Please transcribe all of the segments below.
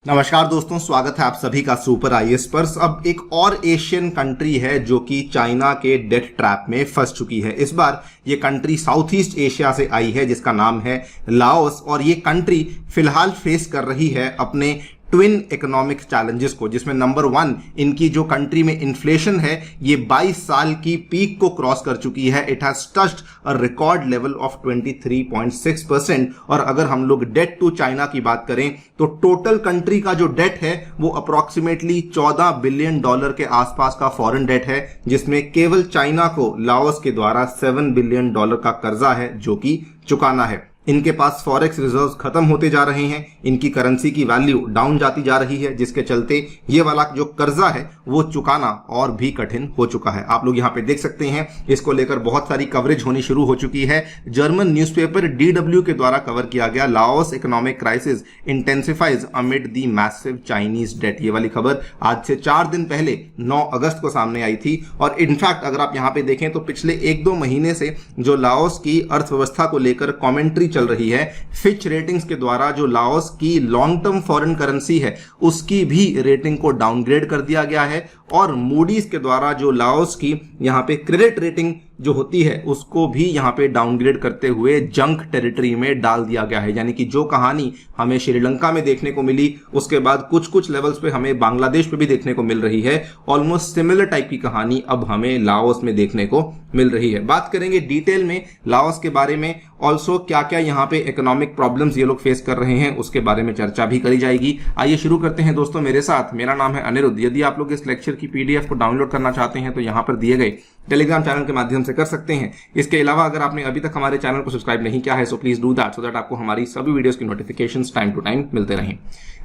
नमस्कार दोस्तों, स्वागत है आप सभी का सुपर आईएएस पर। अब एक और एशियन कंट्री है जो कि चाइना के डेट ट्रैप में फंस चुकी है। इस बार ये कंट्री साउथ ईस्ट एशिया से आई है जिसका नाम है लाओस, और ये कंट्री फिलहाल फेस कर रही है अपने ट्विन इकोनॉमिक चैलेंजेस को, जिसमें नंबर 1 इनकी जो कंट्री में इन्फ्लेशन है ये 22 साल की पीक को क्रॉस कर चुकी है। It has touched a record level of 23.6%। और अगर हम लोग डेट टू चाइना की बात करें तो टोटल कंट्री का जो डेट है वो अप्रोक्सीमेटली $14 बिलियन के आसपास का फॉरेन डेट है, जिसमें केवल चाइना को लाओस के द्वारा $7 बिलियन का कर्जा है जो कि चुकाना है। इनके पास फॉरेक्स रिजर्व्स खत्म होते जा रहे हैं, इनकी करेंसी की वैल्यू डाउन जाती जा रही है, जिसके चलते ये वाला जो कर्जा है वो चुकाना और भी कठिन हो चुका है। आप लोग यहाँ पे देख सकते हैं, इसको लेकर बहुत सारी कवरेज होनी शुरू हो चुकी है। जर्मन न्यूज़पेपर DW के द्वारा कवर किया गया Laos economic crisis intensifies amid the massive Chinese debt, ये वाली खबर आज से 4 दिन पहले 9 अगस्त को सामने आई थी। और इनफैक्ट अगर आप यहाँ पे देखें तो पिछले 1-2 महीने से जो लाओस की अर्थव्यवस्था को लेकर कॉमेंट्री चल रही है, फिच रेटिंग्स के द्वारा जो लाओस की लॉन्ग टर्म फॉरेन करेंसी है उसकी भी रेटिंग को डाउनग्रेड कर दिया गया है, और मूडीज के द्वारा जो लाओस की यहां पे क्रेडिट रेटिंग जो होती है उसको भी यहां पे डाउनग्रेड करते हुए जंक टेरिटरी में डाल दिया गया है। यानी कि जो कहानी हमें श्रीलंका में देखने को मिली उसके बाद कुछ लेवल्स पे हमें बांग्लादेश पे भी देखने को मिल रही है, ऑलमोस्ट सिमिलर टाइप की कहानी अब हमें लाओस में देखने को मिल रही है। बात करेंगे डिटेल में लाओस के बारे में, ऑल्सो क्या क्या यहाँ पे इकोनॉमिक प्रॉब्लम्स ये लोग फेस कर रहे हैं उसके बारे में चर्चा भी करी जाएगी। आइए शुरू करते हैं दोस्तों मेरे साथ। मेरा नाम है अनिरुद्ध। यदि आप लोग इस लेक्चर की PDF को डाउनलोड करना चाहते हैं तो यहाँ पर दिए गए टेलीग्राम चैनल के माध्यम से कर सकते हैं। इसके अलावा अगर आपने अभी तक हमारे चैनल को सब्सक्राइब नहीं किया है so please do that, so that आपको हमारी सभी वीडियोस की नोटिफिकेशंस टाइम टू टाइम मिलते रहें।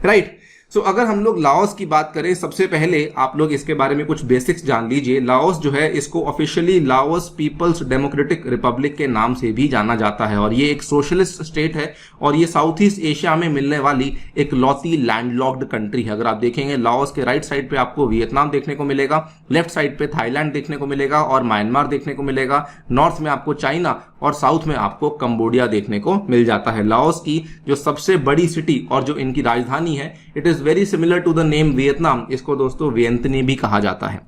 राइट, सो अगर हम लोग लाओस की बात करें, सबसे पहले आप लोग इसके बारे में कुछ बेसिक्स जान लीजिए। लाओस जो है इसको officially Laos people's democratic republic के नाम से भी जाना जाता है, और ये एक सोशलिस्ट स्टेट है और ये साउथ ईस्ट एशिया में मिलने वाली एक लौती लैंडलॉक्ड कंट्री है। अगर आप देखेंगे लाओस के राइट साइड पे आपको वियतनाम देखने को मिलेगा, लेफ्ट साइड पे थाईलैंड देखने को मिलेगा और म्यांमार देखने को मिलेगा, नॉर्थ में आपको चाइना और साउथ में आपको कंबोडिया देखने को मिल जाता है। लाओस की जो सबसे बड़ी सिटी और जो इनकी राजधानी है, it is very similar to the name Vietnam. इसको दोस्तों वियंतनी भी कहा जाता है।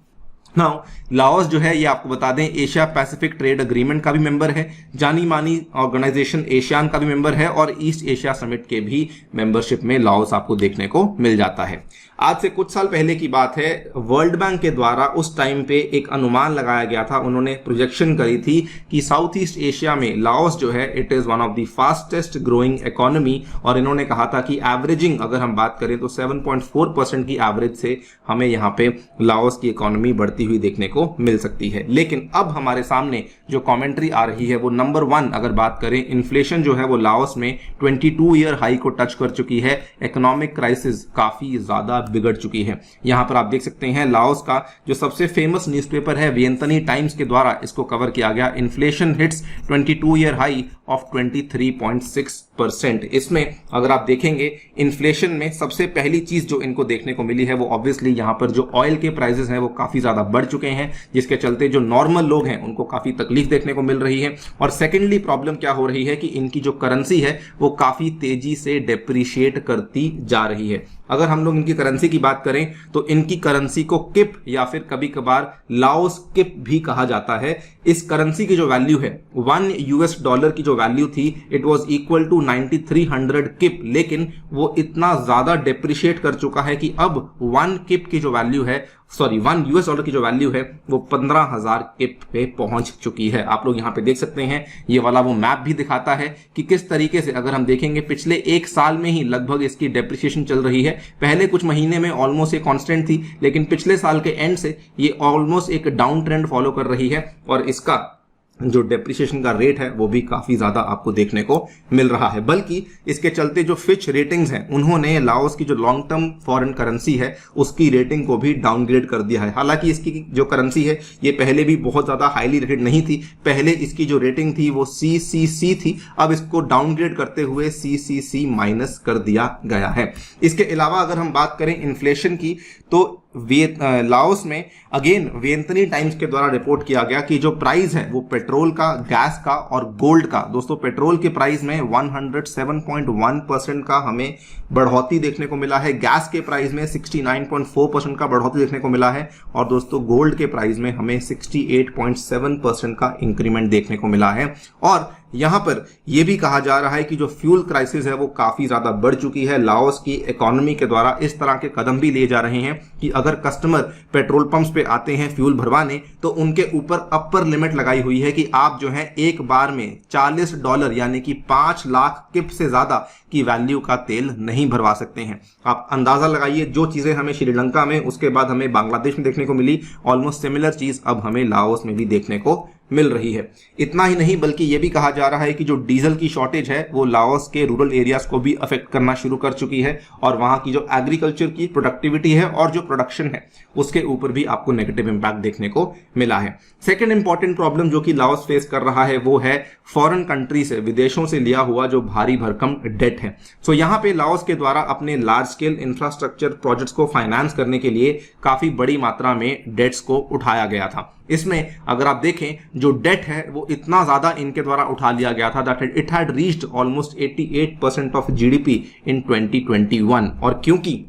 नाउ लाओस जो है ये आपको बता दें एशिया पैसिफिक ट्रेड अग्रीमेंट का भी मेंबर है, जानी मानी ऑर्गेनाइजेशन एशियान का भी मेंबर है, और ईस्ट एशिया समिट के भी मेंबरशिप में लाओस आपको देखने को मिल जाता है। आज से कुछ साल पहले की बात है, वर्ल्ड बैंक के द्वारा उस टाइम पे एक अनुमान लगाया गया था। उन्होंने प्रोजेक्शन करी थी कि साउथ ईस्ट एशिया में लाओस जो है it is one of the fastest growing economy, और इन्होंने कहा था कि एवरेजिंग अगर हम बात करें तो 7.4% की एवरेज से हमें यहाँ पे लाओस की इकोनॉमी बढ़ती हुई देखने को मिल सकती है। लेकिन अब हमारे सामने जो कमेंट्री आ रही है वो नंबर 1 अगर बात करें, इन्फ्लेशन जो है वो लाओस में 22 ईयर हाई को टच कर चुकी है। इकोनॉमिक क्राइसिस काफी ज्यादा बिगड़ चुकी है। यहां पर आप देख सकते हैं लाओस का जो सबसे फेमस न्यूज़पेपर है वियंतनी टाइम्स के द्वारा इसको कवर किया गया। Inflation hits 22 year high of 23.6%। इसमें अगर आप देखेंगे इन्फ्लेशन में सबसे पहली चीज जो इनको देखने को मिली है वो ऑब्वियसली यहां पर जो ऑयल के प्राइसेस हैं वो काफी ज्यादा बढ़ चुके हैं, जिसके चलते जो नॉर्मल लोग हैं उनको काफी तकलीफ देखने को मिल रही है। और सेकेंडली प्रॉब्लम क्या हो रही है कि इनकी जो करेंसी है वो काफी तेजी से डेप्रिशिएट करती जा रही है। अगर हम लोग इनकी करेंसी की बात करें तो इनकी करेंसी को किप या फिर कभी कभार लाओस किप भी कहा जाता है। इस करेंसी की जो वैल्यू है $1 की जो वैल्यू थी इट वाज इक्वल टू 9300 किप, लेकिन वो इतना ज्यादा डेप्रिशिएट कर चुका है कि अब 1 किप की जो वैल्यू है $1 की जो वैल्यू है वो 15,000 किप पे पहुंच चुकी है। आप लोग यहाँ पे देख सकते हैं, ये वाला वो मैप भी दिखाता है कि किस तरीके से अगर हम देखेंगे पिछले 1 साल में ही लगभग इसकी डेप्रिसिएशन चल रही है। पहले कुछ महीने में ऑलमोस्ट ये कांस्टेंट थी, लेकिन पिछले साल के एंड से ये ऑलमोस्ट एक डाउन ट्रेंड फॉलो कर रही है, और इसका जो डेप्रिसिएशन का रेट है वो भी काफी ज्यादा आपको देखने को मिल रहा है। बल्कि इसके चलते जो फिच रेटिंग्स हैं उन्होंने लाओस की जो लॉन्ग टर्म फॉरेन करेंसी है उसकी रेटिंग को भी डाउनग्रेड कर दिया है। हालांकि इसकी जो करेंसी है ये पहले भी बहुत ज्यादा हाईली रेटेड नहीं थी, पहले इसकी जो रेटिंग थी वो CCC थी, अब इसको डाउनग्रेड करते हुए CCC- कर दिया गया है। इसके अलावा अगर हम बात करें इन्फ्लेशन की तो लाओस में अगेन वियंतनी टाइम्स के द्वारा रिपोर्ट किया गया कि जो प्राइस है वो पेट्रोल का, गैस का और गोल्ड का, दोस्तों पेट्रोल के प्राइस में 107.1% का हमें बढ़ोतरी देखने को मिला है, गैस के प्राइस में 69.4% का बढ़ोतरी देखने को मिला है और दोस्तों गोल्ड के प्राइस में हमें 68.7% का इंक्रीमेंट देखने को मिला है। और यहां पर यह भी कहा जा रहा है कि जो फ्यूल क्राइसिस है वो काफी ज्यादा बढ़ चुकी है। लाओस की इकोनॉमी के द्वारा इस तरह के कदम भी लिए जा रहे हैं कि अगर कस्टमर पेट्रोल पंप्स पे आते हैं फ्यूल भरवाने तो उनके ऊपर अपर लिमिट लगाई हुई है कि आप जो है एक बार में $40 यानी कि 5 लाख किप से ज्यादा की वैल्यू का तेल नहीं भरवा सकते हैं। आप अंदाजा लगाइए, जो चीजें हमें श्रीलंका में, उसके बाद हमें बांग्लादेश में देखने को मिली, ऑलमोस्ट सिमिलर चीज अब हमें लाओस में भी देखने को मिल रही है। इतना ही नहीं बल्कि यह भी कहा जा रहा है कि जो डीजल की शॉर्टेज है वो लाओस के रूरल एरियाज को भी अफेक्ट करना शुरू कर चुकी है और वहां की जो एग्रीकल्चर की प्रोडक्टिविटी है और जो प्रोडक्शन है उसके ऊपर भी आपको नेगेटिव इंपैक्ट देखने को मिला है। सेकेंड इंपॉर्टेंट प्रॉब्लम जो कि लाओस फेस कर रहा है वो है फॉरेन कंट्री से, विदेशों से लिया हुआ जो भारी भरकम डेट है। सो यहां पे लाओस के द्वारा अपने लार्ज स्केल इंफ्रास्ट्रक्चर प्रोजेक्ट्स को फाइनेंस करने के लिए काफी बड़ी मात्रा में डेट्स को उठाया गया था। इसमें अगर आप देखें जो डेट है वो इतना ज्यादा इनके द्वारा उठा लिया गया था that it had reached almost 88% of GDP in 2021। और क्योंकि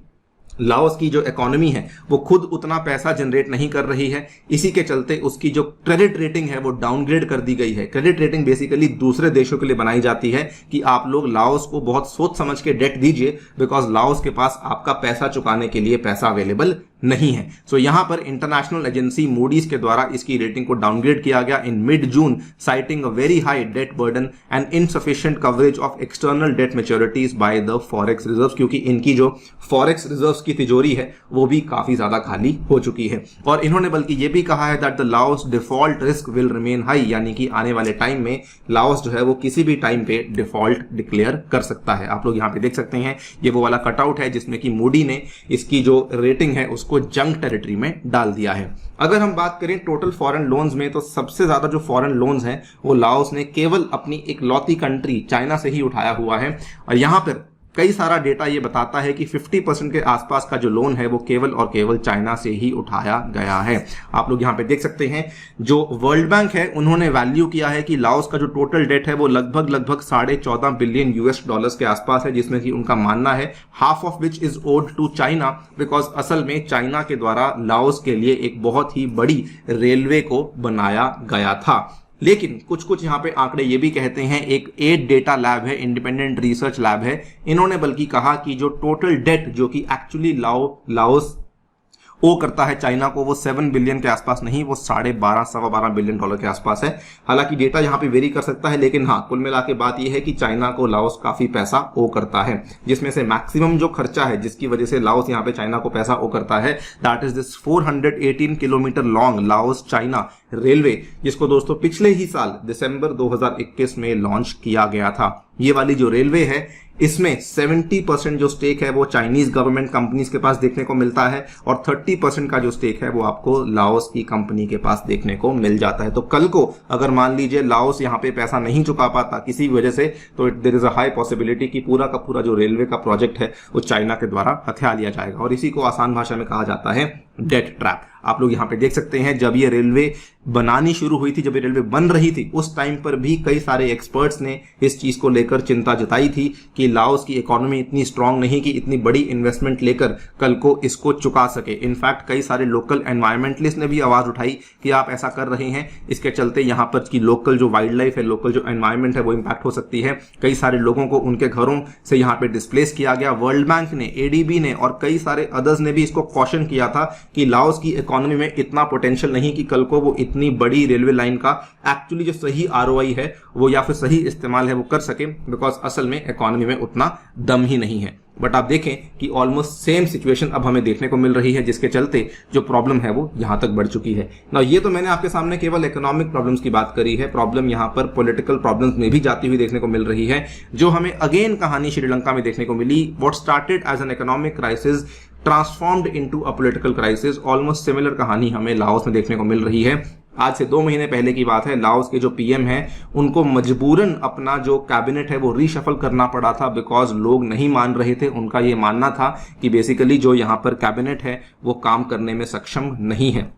लाओस की जो इकोनॉमी है वो खुद उतना पैसा जनरेट नहीं कर रही है, इसी के चलते उसकी जो क्रेडिट रेटिंग है वो डाउनग्रेड कर दी गई है। क्रेडिट रेटिंग बेसिकली दूसरे देशों के लिए बनाई जाती है कि आप लोग लाओस को बहुत सोच समझ के डेट दीजिए, बिकॉज लाओस के पास आपका पैसा चुकाने के लिए पैसा अवेलेबल नहीं है। सो यहां पर इंटरनेशनल एजेंसी मूडीज के द्वारा इसकी रेटिंग को डाउनग्रेड किया गया in mid June, citing a very high debt burden and insufficient coverage of external debt maturities by the forex reserves, क्योंकि इनकी जो फॉरेक्स रिजर्व्स की तिजोरी है वो भी काफी ज्यादा खाली हो चुकी है। और इन्होंने बल्कि ये भी कहा है that the Laos default risk will remain high, यानी कि आने वाले टाइम में लाओस जो है वो किसी भी टाइम पे डिफॉल्ट डिक्लेयर कर सकता है। आप लोग यहां पे देख सकते हैं ये वो वाला कटआउट है जिसमें कि मूडी ने इसकी जो रेटिंग है को जंग टेरिटरी में डाल दिया है। अगर हम बात करें टोटल फॉरेन लोन्स में तो सबसे ज्यादा जो फॉरेन लोन्स हैं वो लाओस ने केवल अपनी एक लौती कंट्री चाइना से ही उठाया हुआ है। और यहां पर कई सारा डेटा ये बताता है कि 50% के आसपास का जो लोन है वो केवल और केवल चाइना से ही उठाया गया है। आप लोग यहां पे देख सकते हैं जो वर्ल्ड बैंक है उन्होंने वैल्यू किया है कि लाओस का जो टोटल डेट है वो लगभग $14.5 बिलियन के आसपास है, जिसमें कि उनका मानना है half of which is owed to China, because असल में चाइना के द्वारा लाओस के लिए एक बहुत ही बड़ी रेलवे को बनाया गया था। लेकिन कुछ कुछ यहाँ पे आंकड़े ये भी कहते हैं, एक एड डेटा लैब है, इंडिपेंडेंट रिसर्च लैब है, इन्होंने बल्कि कहा कि जो टोटल डेट जो कि एक्चुअली लाओस ओ करता है चाइना को वो 7 बिलियन के आसपास नहीं, वो $12.5 बिलियन के आसपास है। हालांकि डेटा यहाँ पे वेरी कर सकता है, लेकिन हाँ कुल मिला के बात यह है कि चाइना को लाओस काफी पैसा ओ करता है, जिसमें से मैक्सिमम जो खर्चा है जिसकी वजह से लाओस यहाँ पे चाइना को पैसा ओ करता है that is this 418 kilometre long Laos China railway, जिसको दोस्तों पिछले ही साल दिसंबर 2021 में लॉन्च किया गया था। ये वाली जो रेलवे है इसमें 70% जो स्टेक है वो चाइनीज गवर्नमेंट कंपनीज के पास देखने को मिलता है और 30% का जो स्टेक है वो आपको लाओस की कंपनी के पास देखने को मिल जाता है। तो कल को अगर मान लीजिए लाओस यहाँ पे पैसा नहीं चुका पाता किसी वजह से, तो there is a high possibility कि पूरा का पूरा जो रेलवे का प्रोजेक्ट है वो चाइना के द्वारा हथिया लिया जाएगा। और इसी को आसान भाषा में कहा जाता है डेट ट्रैप। आप लोग यहाँ पे देख सकते हैं जब ये रेलवे बनानी शुरू हुई थी, जब ये रेलवे बन रही थी, उस टाइम पर भी कई सारे एक्सपर्ट्स ने इस चीज को लेकर चिंता जताई थी कि लाओस की इकोनॉमी इतनी स्ट्रांग नहीं कि इतनी बड़ी इन्वेस्टमेंट लेकर कल को इसको चुका सके। इनफैक्ट कई सारे लोकल एनवायरमेंटलिस्ट ने भी आवाज उठाई कि आप ऐसा कर रहे हैं, इसके चलते यहाँ पर की लोकल जो वाइल्ड लाइफ है, लोकल जो एनवायरमेंट है वो इंपैक्ट हो सकती है। कई सारे लोगों को उनके घरों से यहाँ पे डिस्प्लेस किया गया। वर्ल्ड बैंक ने, एडीबी ने और कई सारे अदर्स ने भी इसको कॉशन किया था कि लाओस की इकोनॉमी में इतना पोटेंशियल नहीं कि कल को वो इतनी बड़ी रेलवे लाइन का एक्चुअली जो सही आरओआई है वो या फिर सही इस्तेमाल है वो कर सके, बिकॉज असल में इकोनॉमी में उतना दम ही नहीं है। बट आप देखें कि ऑलमोस्ट सेम सिचुएशन अब हमें देखने को मिल रही है, जिसके चलते जो प्रॉब्लम है वो यहां तक बढ़ चुकी है ना। ये तो मैंने आपके सामने केवल इकोनॉमिक प्रॉब्लम्स की बात करी है, प्रॉब्लम यहां पर पॉलिटिकल प्रॉब्लम्स में भी जाती हुई देखने को मिल रही है, जो हमें अगेन कहानी श्रीलंका में देखने को मिली। What started as an economic crisis transformed into a political crisis. Almost similar कहानी हमें लाओस में देखने को मिल रही है। आज से 2 महीने पहले की बात है, लाओस के जो पीएम हैं उनको मजबूरन अपना जो कैबिनेट है वो रीशफल करना पड़ा था, बिकॉज लोग नहीं मान रहे थे। उनका ये मानना था कि बेसिकली जो यहाँ पर कैबिनेट है वो काम करने में सक्षम नहीं है।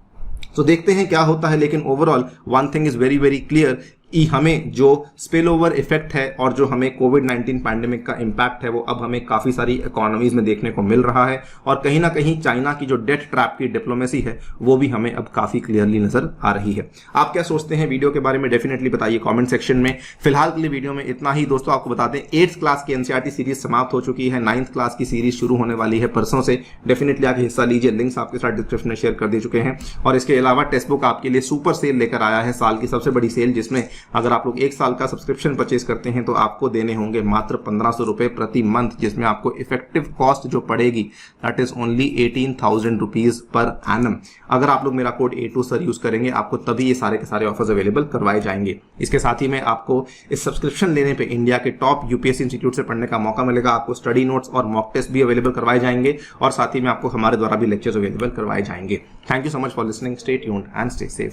तो देखते हैं क्या होता है, लेकिन overall one thing is very very clear कि हमें जो स्पिल ओवर इफेक्ट है और जो हमें कोविड-19 पैंडेमिक का इम्पैक्ट है वो अब हमें काफी सारी इकोनॉमीज में देखने को मिल रहा है, और कहीं ना कहीं चाइना की जो डेट ट्रैप की डिप्लोमेसी है वो भी हमें अब काफी क्लियरली नजर आ रही है। आप क्या सोचते हैं वीडियो के बारे में डेफिनेटली बताइए कॉमेंट सेक्शन में। फिलहाल के लिए वीडियो में इतना ही दोस्तों। आपको बता दें 8th क्लास की एनसीईआरटी सीरीज समाप्त हो चुकी है, 9th क्लास की सीरीज शुरू होने वाली है परसों से। डेफिनेटली आगे हिस्सा लीजिए, लिंक्स आपके साथ डिस्क्रिप्शन में शेयर कर दे चुके हैं। और इसके अलावा टेक्स्ट बुक आपके लिए सुपर सेल लेकर आया है, साल की सबसे बड़ी सेल, जिसमें अगर आप लोग 1 साल का सब्सक्रिप्शन परचेज करते हैं तो आपको देने होंगे मात्र 1500 रुपए प्रति मंथ, जिसमें आपको इफेक्टिव कॉस्ट जो पड़ेगी that is only 18,000 rupees per annum. अगर आप लोग मेरा कोड A2 सर यूज करेंगे आपको तभी ये सारे के सारे ऑफर्स अवेलेबल करवाए जाएंगे। इसके साथ ही में आपको इस सब्सक्रिप्शन लेने पे इंडिया के टॉप यूपीएससी इंस्टीट्यूट से पढ़ने का मौका मिलेगा। आपको स्टडी नोट्स और मॉक टेस्ट भी अवेलेबल करवाए जाएंगे, और साथ ही में आपको हमारे द्वारा भी लेक्चर्स अवेलेबल करवाए जाएंगे। Thank you so much for listening, stay tuned and stay safe.